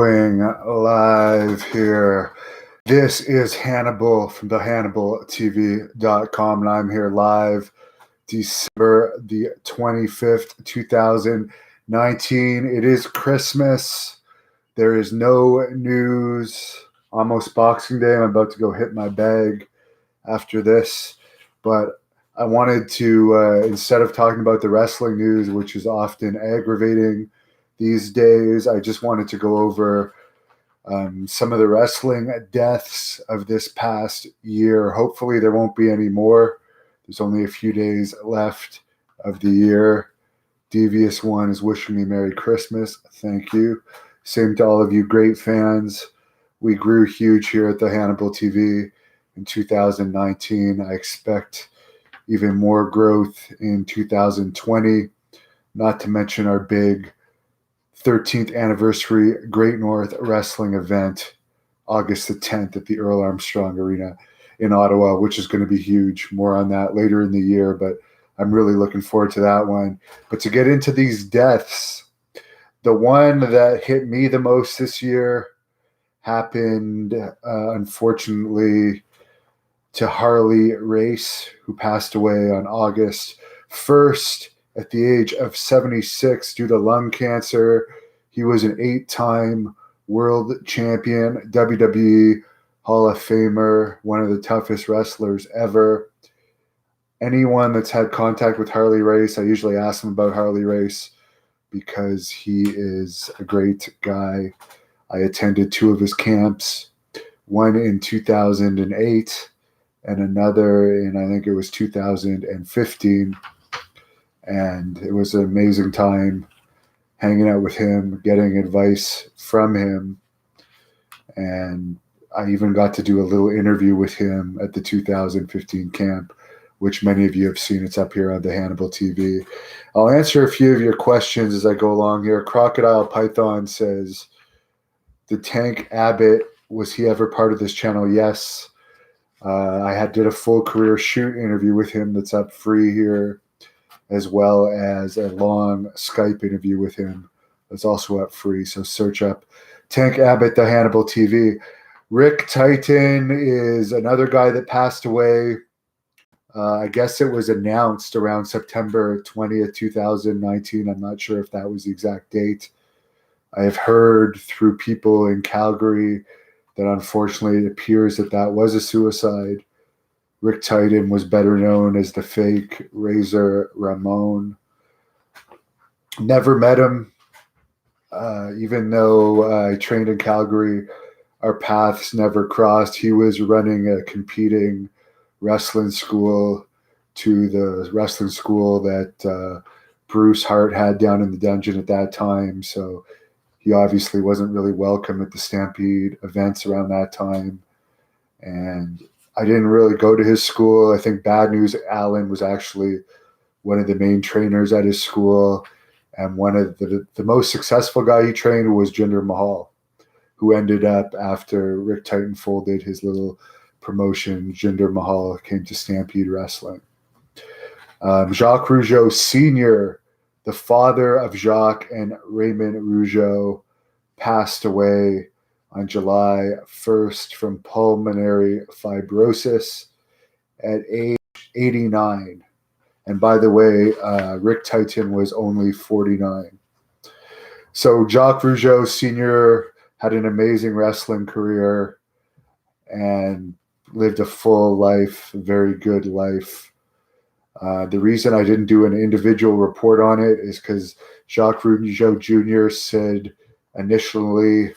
Going live here. This is Hannibal from the HannibalTV.com, and I'm here live December the 25th, 2019. It is Christmas. There is no news. Almost Boxing Day. I'm about to go hit my bag after this, but I wanted to, instead of talking about the wrestling news, which is often aggravating these days, I just wanted to go over some of the wrestling deaths of this past year. Hopefully there won't be any more. There's only a few days left of the year. Devious One is wishing me Merry Christmas. Thank you. Same to all of you great fans. We grew huge here at the Hannibal TV in 2019. I expect even more growth in 2020, not to mention our big 13th anniversary Great North Wrestling event, August the 10th at the Earl Armstrong Arena in Ottawa, which is going to be huge. More on that later in the year, but I'm really looking forward to that one. But to get into these deaths, the one that hit me the most this year happened, unfortunately, to Harley Race, who passed away on August 1st at the age of 76 due to lung cancer. He was an 8-time world champion, WWE Hall of Famer, one of the toughest wrestlers ever. Anyone that's had contact with Harley Race, I usually ask them about Harley Race because he is a great guy. I attended 2 of his camps, one in 2008 and another in, I think it was 2015. And it was an amazing time hanging out with him, getting advice from him. And I even got to do a little interview with him at the 2015 camp, which many of you have seen. It's up here on the Hannibal TV. I'll answer a few of your questions as I go along here. Crocodile Python says, the Tank Abbott, was he ever part of this channel? Yes. I did a full career shoot interview with him that's up free here, as well as a long Skype interview with him that's also up free. So search up Tank Abbott, the Hannibal TV. Rick Titan is another guy that passed away. I guess it was announced around September 20th, 2019. I'm not sure if that was the exact date. I have heard through people in Calgary that unfortunately it appears that that was a suicide. Rick Titan was better known as the fake Razor Ramon. Never met him. Even though I trained in Calgary, our paths never crossed. He was running a competing wrestling school to the wrestling school that Bruce Hart had down in the dungeon at that time. So he obviously wasn't really welcome at the Stampede events around that time. And I didn't really go to his school. I think Bad News Allen was actually one of the main trainers at his school. And one of the most successful guy he trained was Jinder Mahal, who ended up, after Rick Titan folded his little promotion, Jinder Mahal came to Stampede Wrestling. Jacques Rougeau Sr., the father of Jacques and Raymond Rougeau, passed away on July 1st from pulmonary fibrosis at age 89. And by the way, Rick Titan was only 49. So Jacques Rougeau Sr. had an amazing wrestling career and lived a full life, very good life. The reason I didn't do an individual report on it is because Jacques Rougeau Jr. said initially,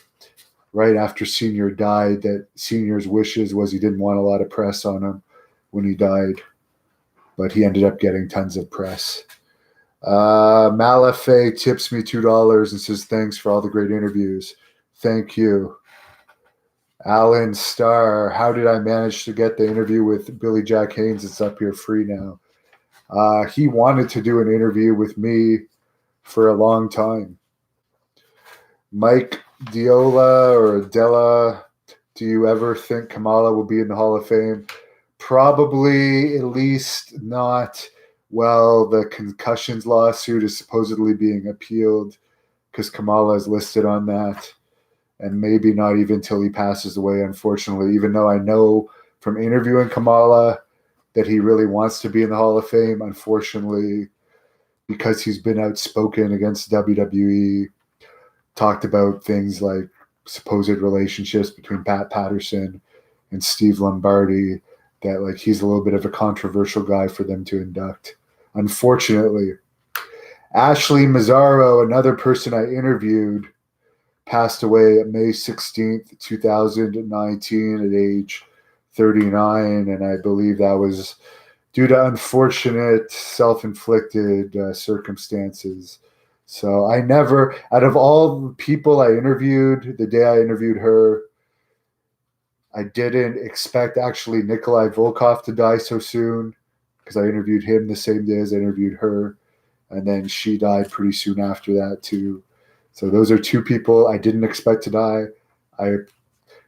right after Senior died, that Senior's wishes was he didn't want a lot of press on him when he died, but he ended up getting tons of press. Malafe tips me $2 and says, thanks for all the great interviews. Thank you. Alan Starr, how did I manage to get the interview with Billy Jack Haynes? It's up here free now. He wanted to do an interview with me for a long time. Mike Diola or Della, do you ever think Kamala will be in the Hall of Fame? Probably, at least not. Well, the concussions lawsuit is supposedly being appealed because Kamala is listed on that. and maybe not even till he passes away, unfortunately, even though I know from interviewing Kamala that he really wants to be in the Hall of Fame. Unfortunately, because he's been outspoken against WWE, talked about things like supposed relationships between Pat Patterson and Steve Lombardi, that like he's a little bit of a controversial guy for them to induct. Unfortunately, Ashley Massaro, another person I interviewed, passed away at May 16th, 2019 at age 39, and I believe that was due to unfortunate self-inflicted circumstances. So I never, out of all the people I interviewed, the day I interviewed her, I didn't expect actually Nikolai Volkov to die so soon, because I interviewed him the same day as I interviewed her, and then she died pretty soon after that too. So those are two people I didn't expect to die.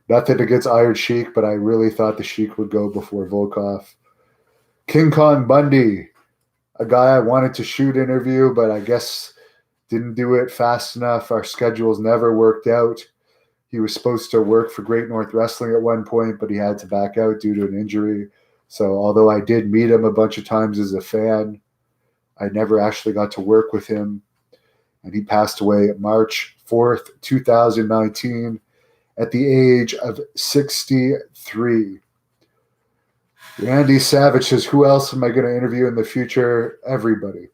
Nothing against Iron Sheik, but I really thought the Sheik would go before Volkov. King Kong Bundy, a guy I wanted to shoot interview, but I guess didn't do it fast enough. Our schedules never worked out. He was supposed to work for Great North Wrestling at one point, but he had to back out due to an injury. So although I did meet him a bunch of times as a fan, I never actually got to work with him. And he passed away March 4th, 2019 at the age of 63. Randy Savage says, who else am I going to interview in the future? Everybody.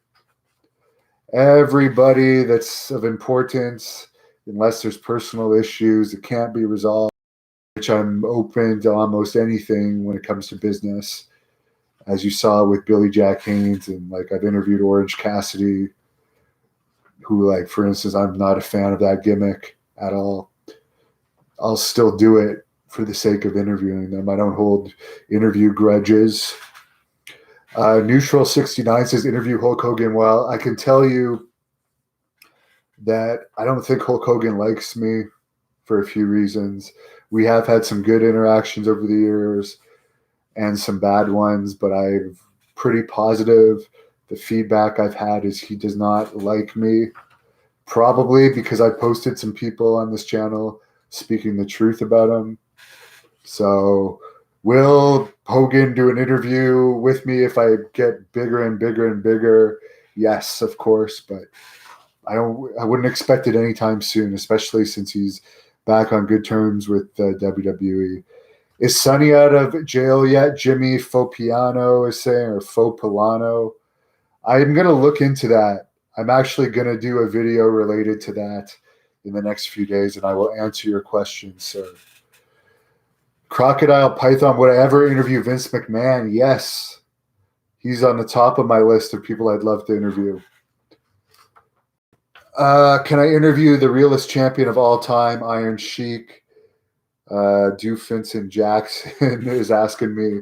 Everybody that's of importance, unless there's personal issues that can't be resolved, which I'm open to almost anything when it comes to business. As you saw with Billy Jack Haynes, and like I've interviewed Orange Cassidy, who, like, for instance, I'm not a fan of that gimmick at all. I'll still do it for the sake of interviewing them. I don't hold interview grudges. Neutral 69 says, interview Hulk Hogan. Well, I can tell you that I don't think Hulk Hogan likes me for a few reasons. We have had some good interactions over the years and some bad ones, but I'm pretty positive the feedback I've had is he does not like me, probably because I posted some people on this channel speaking the truth about him. So will Hogan do an interview with me if I get bigger and bigger and bigger? Yes, of course, but I wouldn't expect it anytime soon, especially since he's back on good terms with WWE. Is Sonny out of jail yet? Jimmy Fopiano is saying, or Fopilano. I'm going to look into that. I'm actually going to do a video related to that in the next few days, and I will answer your questions, sir. Crocodile Python, would I ever interview Vince McMahon? Yes. He's on the top of my list of people I'd love to interview. Can I interview the realest champion of all time, Iron Sheik? Doofenson Jackson is asking me.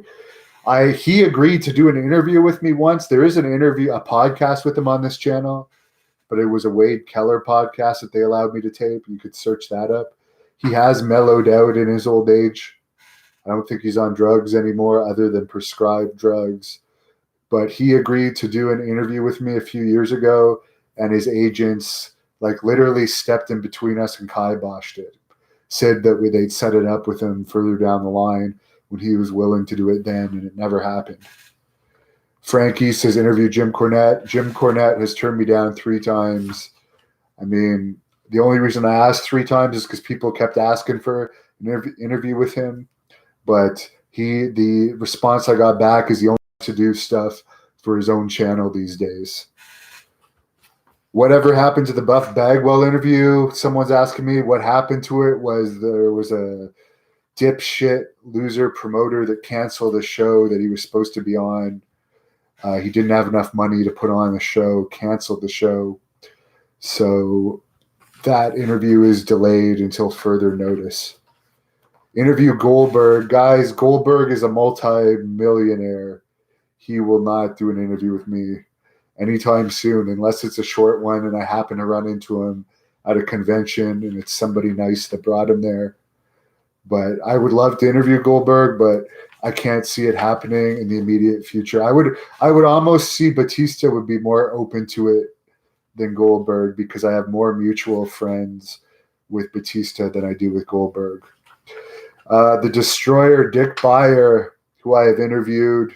He agreed to do an interview with me once. There is a podcast with him on this channel, but it was a Wade Keller podcast that they allowed me to tape. You could search that up. He has mellowed out in his old age. I don't think he's on drugs anymore other than prescribed drugs. But he agreed to do an interview with me a few years ago, and his agents like literally stepped in between us and kiboshed it. Said that they'd set it up with him further down the line when he was willing to do it then, and it never happened. Frankie says, interview Jim Cornette. Jim Cornette has turned me down 3 times. I mean, the only reason I asked 3 times is because people kept asking for an interview with him. But the response I got back is he only wants to do stuff for his own channel these days. Whatever happened to the Buff Bagwell interview? Someone's asking me what happened to it. There was a dipshit loser promoter that canceled a show that he was supposed to be on. He didn't have enough money to put on the show, canceled the show. So that interview is delayed until further notice. Interview Goldberg. Guys, Goldberg is a multi-millionaire. He will not do an interview with me anytime soon unless it's a short one and I happen to run into him at a convention and it's somebody nice that brought him there. But I would love to interview Goldberg, but I can't see it happening in the immediate future. I would almost see Batista would be more open to it than Goldberg because I have more mutual friends with Batista than I do with Goldberg. The Destroyer, Dick Beyer, who I have interviewed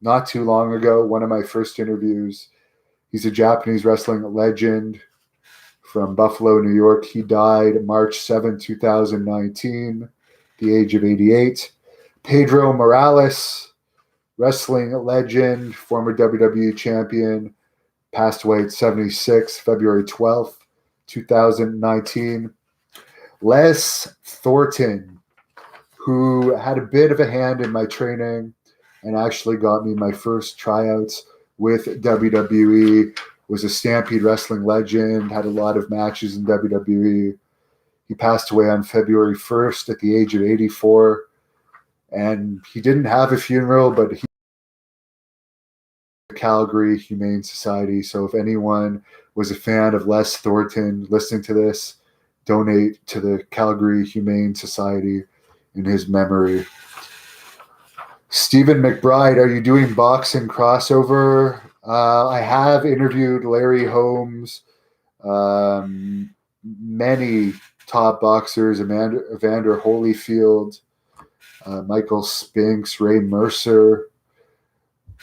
not too long ago, one of my first interviews. He's a Japanese wrestling legend from Buffalo, New York. He died March 7, 2019, at the age of 88. Pedro Morales, wrestling legend, former WWE champion, passed away at 76, February 12th, 2019. Les Thornton, who had a bit of a hand in my training and actually got me my first tryouts with WWE, was a Stampede Wrestling legend, had a lot of matches in WWE. He passed away on February 1st at the age of 84. And he didn't have a funeral, but he Calgary Humane Society. So if anyone was a fan of Les Thornton listening to this, donate to the Calgary Humane Society in his memory. Stephen McBride, are you doing boxing crossover? I have interviewed Larry Holmes, many top boxers, Evander Holyfield, Michael Spinks, Ray Mercer,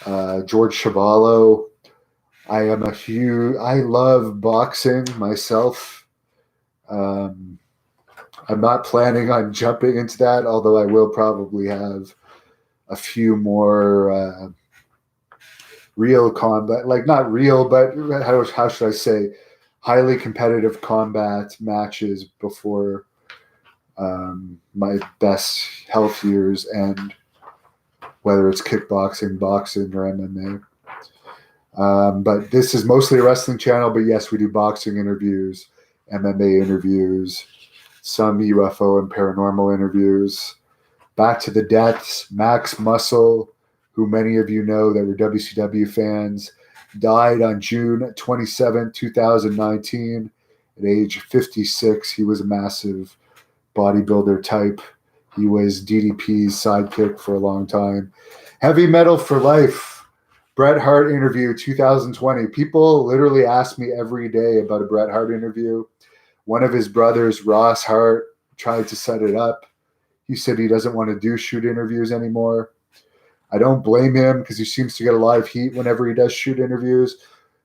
George Chavallo. I love boxing myself. I'm not planning on jumping into that, although I will probably have a few more real combat, like not real, but how should I say, highly competitive combat matches before my best health years end, whether it's kickboxing, boxing, or MMA. But this is mostly a wrestling channel, but yes, we do boxing interviews, MMA interviews, some UFO and paranormal interviews. Back to the Deaths, Max Muscle, who many of you know that were WCW fans, died on June 27, 2019 at age 56. He was a massive bodybuilder type. He was DDP's sidekick for a long time. Heavy Metal for Life, Bret Hart interview 2020. People literally ask me every day about a Bret Hart interview. One of his brothers, Ross Hart, tried to set it up. He said he doesn't want to do shoot interviews anymore. I don't blame him because he seems to get a lot of heat whenever he does shoot interviews.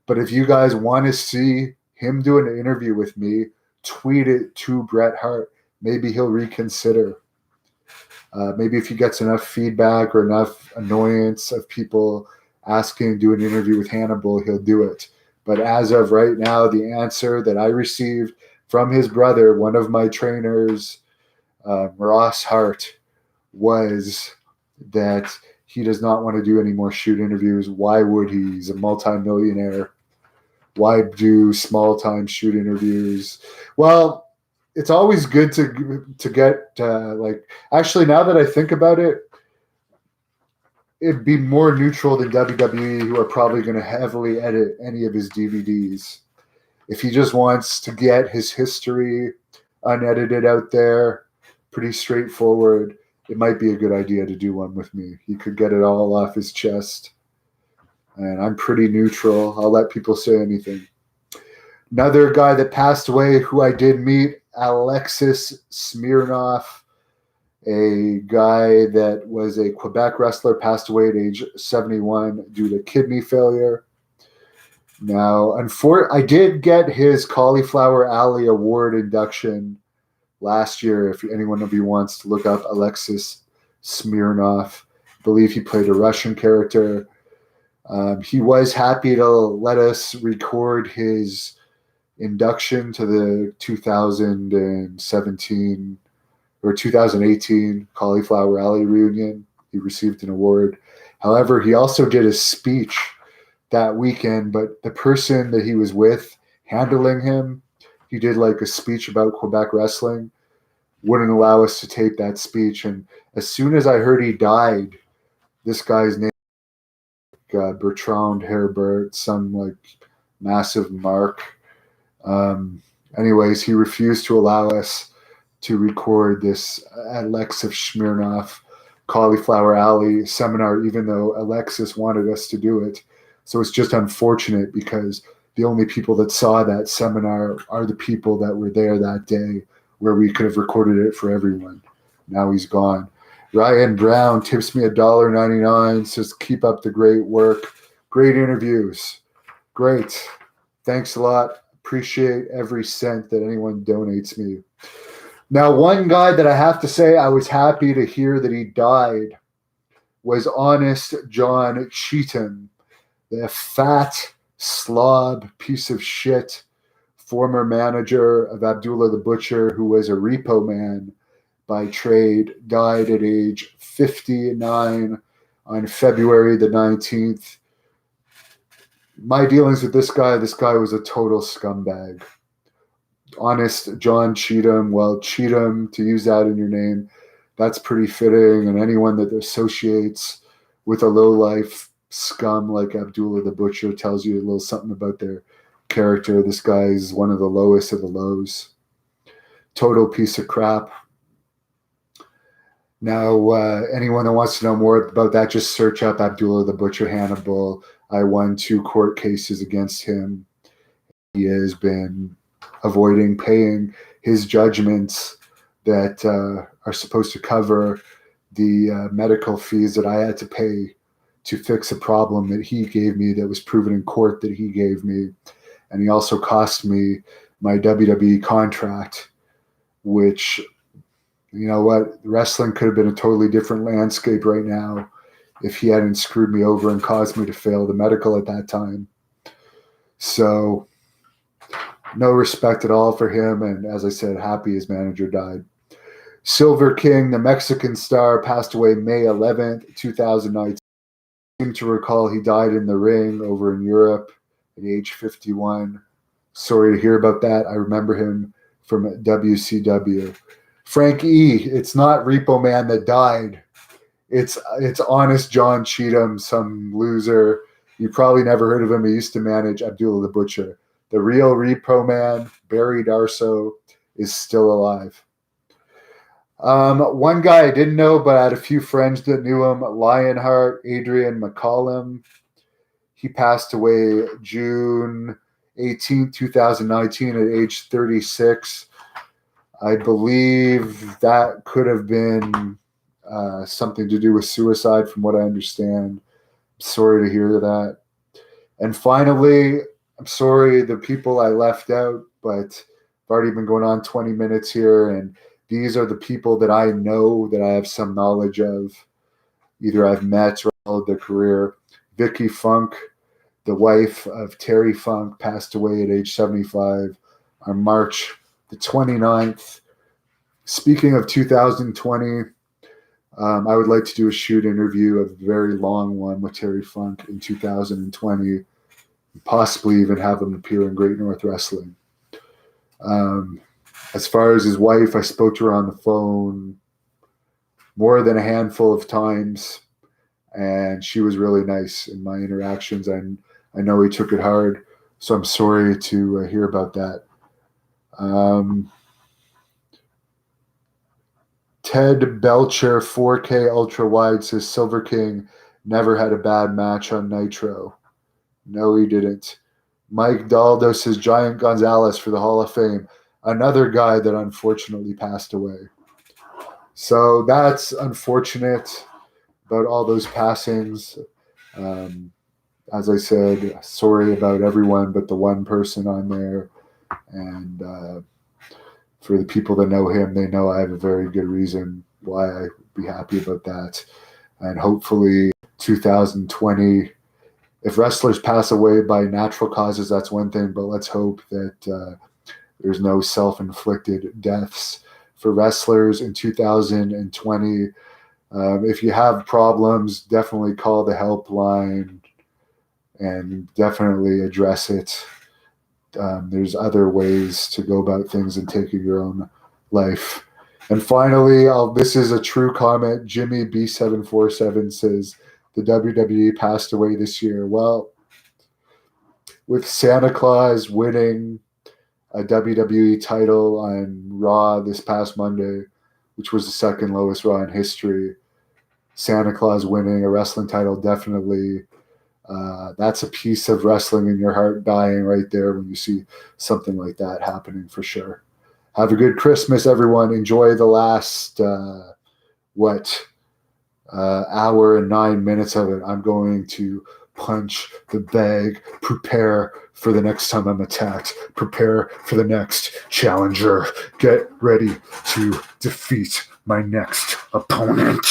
But if you guys want to see him do an interview with me, tweet it to Bret Hart. Maybe he'll reconsider. Maybe if he gets enough feedback or enough annoyance of people asking to do an interview with Hannibal, he'll do it. But as of right now, the answer that I received from his brother, one of my trainers, Ross Hart, was that he does not want to do any more shoot interviews. Why would he? He's a multimillionaire. Why do small-time shoot interviews? Well, it's always good to get actually, now that I think about it, it'd be more neutral than WWE, who are probably going to heavily edit any of his DVDs. If he just wants to get his history unedited out there, pretty straightforward, it might be a good idea to do one with me. He could get it all off his chest. And I'm pretty neutral. I'll let people say anything. Another guy that passed away who I did meet, Alexis Smirnoff, a guy that was a Quebec wrestler, passed away at age 71 due to kidney failure. Now, I did get his Cauliflower Alley Award induction last year. If anyone of you wants to look up Alexis Smirnoff, I believe he played a Russian character. He was happy to let us record his induction to the 2017 or 2018 Cauliflower Alley reunion. He received an award. However, he also did a speech that weekend, but the person that he was with handling him, he did like a speech about Quebec wrestling, wouldn't allow us to tape that speech. And as soon as I heard he died, this guy's name, Bertrand Herbert, some like massive mark. Anyways, he refused to allow us to record this Alexis Smirnoff Cauliflower Alley seminar, even though Alexis wanted us to do it. So it's just unfortunate because the only people that saw that seminar are the people that were there that day, where we could have recorded it for everyone. Now he's gone. Ryan Brown tips me $1.99, says keep up the great work. Great interviews. Great. Thanks a lot. Appreciate every cent that anyone donates me. Now, one guy that I have to say I was happy to hear that he died was Honest John Cheatham, the fat slob piece of shit former manager of Abdullah the Butcher, who was a repo man by trade, died at age 59 on February the 19th. My dealings with this guy was a total scumbag. Honest John Cheatham, well, Cheatham, to use that in your name, that's pretty fitting. And anyone that associates with a low-life scum like Abdullah the Butcher tells you a little something about their character. This guy is one of the lowest of the lows. Total piece of crap. Now, anyone that wants to know more about that, just search up Abdullah the Butcher Hannibal. I won 2 court cases against him. He has been avoiding paying his judgments that are supposed to cover the medical fees that I had to pay to fix a problem that he gave me that was proven in court that he gave me. And he also cost me my WWE contract, which, you know what, wrestling could have been a totally different landscape right now if he hadn't screwed me over and caused me to fail the medical at that time. So no respect at all for him. And as I said, happy his manager died. Silver King, the Mexican star, passed away May 11th, 2019. I seem to recall he died in the ring over in Europe at age 51. Sorry to hear about that. I remember him from WCW. Frank E., it's not Repo Man that died. It's Honest John Cheatham, some loser. You probably never heard of him. He used to manage Abdullah the Butcher. The real Repo Man, Barry Darso, is still alive. One guy I didn't know, but I had a few friends that knew him, Lionheart, Adrian, McCallum. He passed away June 18, 2019 at age 36. I believe that could have been something to do with suicide from what I understand. Sorry to hear that. And finally, I'm sorry the people I left out, but I've already been going on 20 minutes here, and these are the people that I know that I have some knowledge of. Either I've met or followed their career. Vicki Funk, the wife of Terry Funk, passed away at age 75 on March the 29th. Speaking of 2020, I would like to do a shoot interview, a very long one with Terry Funk in 2020, possibly even have him appear in Great North Wrestling. As far as his wife, I spoke to her on the phone more than a handful of times, and she was really nice in my interactions. I know he took it hard, so I'm sorry to hear about that. Ted Belcher, 4K Ultra Wide, says Silver King never had a bad match on Nitro. No, he didn't. Mike Daldo says Giant Gonzalez for the Hall of Fame. Another guy that unfortunately passed away. So that's unfortunate about all those passings. As I said, sorry about everyone but the one person on there. And for the people that know him, they know I have a very good reason why I'd be happy about that. And hopefully 2020, if wrestlers pass away by natural causes, that's one thing, but let's hope that there's no self-inflicted deaths for wrestlers in 2020. If you have problems, definitely call the helpline and definitely address it. There's other ways to go about things than taking your own life. And finally, this is a true comment. Jimmy B747 says the WWE passed away this year. Well, with Santa Claus winning a WWE title on Raw this past Monday, which was the second lowest Raw in history, Santa Claus winning a wrestling title definitely That's a piece of wrestling in your heart dying right there when you see something like that happening for sure. Have a good Christmas, everyone. Enjoy the last, hour and 9 minutes of it. I'm going to punch the bag, prepare for the next time I'm attacked, prepare for the next challenger, get ready to defeat my next opponent.